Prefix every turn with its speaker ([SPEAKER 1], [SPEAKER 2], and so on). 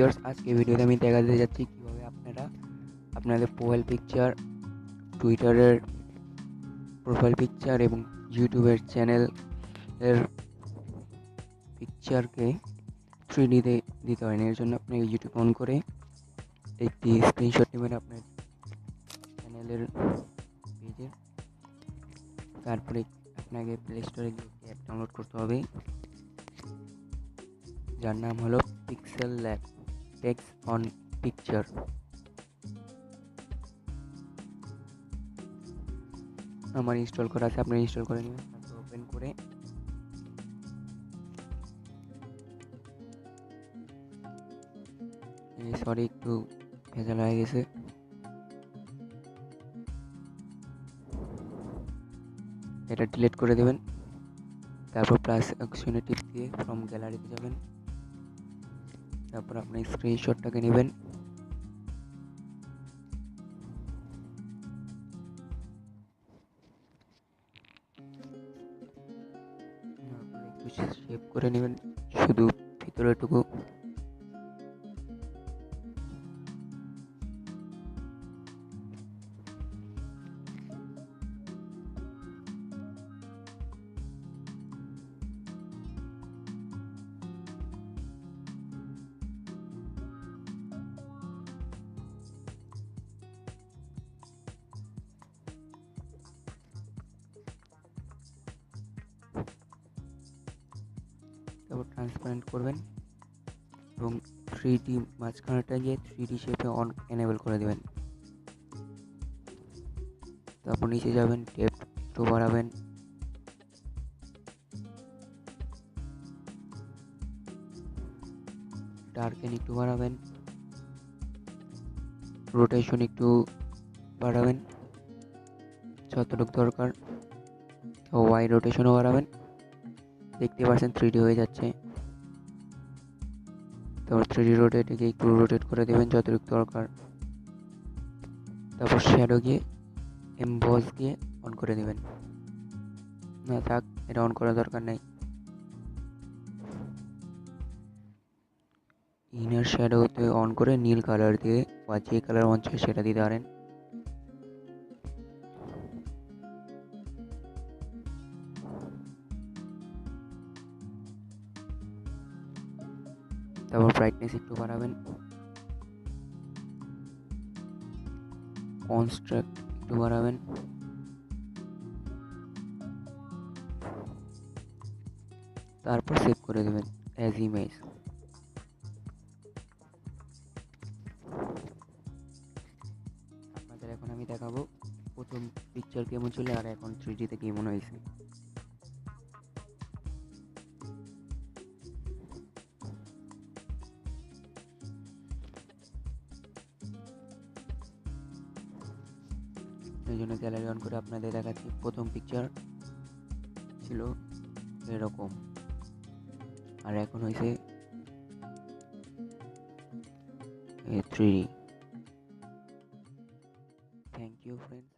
[SPEAKER 1] Viewers, আজকে ভিডিওতে আমি দেখাতে যাচ্ছি কীভাবে আপনারা আপনাদের প্রোফাইল পিকচার, টুইটারের প্রোফাইল পিকচার এবং ইউটিউবের চ্যানেলের পিকচারকে 3Dতে দিতে পারেন। এর জন্য আপনি ইউটিউব অন করে একটি স্ক্রিনশট নেবেন আপনার চ্যানেলের পেজের। তারপরে আপনাকে প্লে স্টোরে গিয়ে একটি অ্যাপ ডাউনলোড করতে হবে, যার নাম হলো pixel lab text on picture. আমার ইনস্টল করা আছে, আপনি ইনস্টল করে নেবেন। তারপর ওপেন করে সরি একটু ভেজাল হয়ে গেছে। এটা ডিলিট করে দেবেন। তারপর প্লাস অপশনে টিপ দিয়ে ফ্রম গ্যালারিতে যাবেন। তারপর আপনি স্ক্রিনশটটাকে নেবেন, একটু শেপ করে নেবেন শুধু ভিতরেটুকু। তারপর ট্রান্সপারেন্ট করবেন এবং 3D মাঝখানেটা গিয়ে 3D শেপে অন এনেবল করে দেবেন। তারপর নিচে যাবেন, ডেপ্থ একটু বাড়াবেন, ডার্কেন একটু বাড়াবেন, রোটেশন একটু বাড়াবেন যতটুকু দরকার, ওয়াই রোটেশনও বাড়াবেন। দেখতে পাচ্ছেন 3D হয়ে যাচ্ছে। তারপর 3D রোটেটকে একটু রোটেট করে দেবেন যতটুকু দরকার। তারপর শ্যাডো গিয়ে এমবস গিয়ে অন করে দেবেন। না থাক, এটা অন করার দরকার নেই। ইনার শ্যাডোতে অন করে নীল কালার দিয়ে বা যে কালার মন চায় সেটা দিতে পারেন। তারপর ব্রাইটনেস একটু বাড়াবেন, কনস্ট্রাক্ট একটু বাড়াবেন। তারপর সেভ করে দেবেন অ্যাজ ইমেজ। আপনাদের এখন আমি দেখাবো প্রথম পিকচার কেমন ছিল আর এখন 3Dতে কেমন হয়েছে। এই জন্য গ্যালারি অন করে আপনাদের দেখাচ্ছি। প্রথম পিকচার ছিল এরকম আর এখন হয়েছে 3D। Thank you friends.